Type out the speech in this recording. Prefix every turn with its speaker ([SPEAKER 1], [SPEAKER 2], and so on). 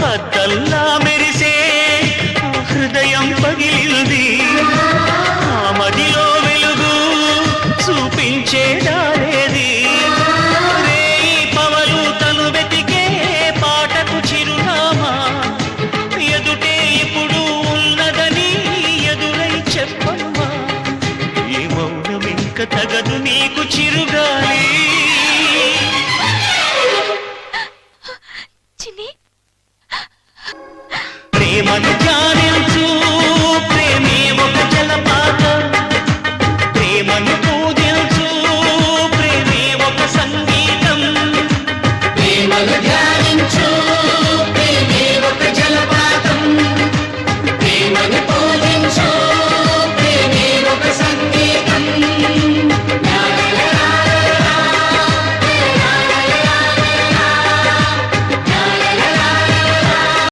[SPEAKER 1] అద్దల్లా మెరిసే హృదయం పగిలింది ఆ మదిలో వెలుగు చూపించేదారేది రేయి పవలు తను వెతికే పాటకు చిరునామా ఎదుటే ఇప్పుడు ఉన్నదని ఎదురై చెప్పమ్మా ఏ మౌనం ఇంక తగదు నీకు చిరుగాలి ప్రేమను జానే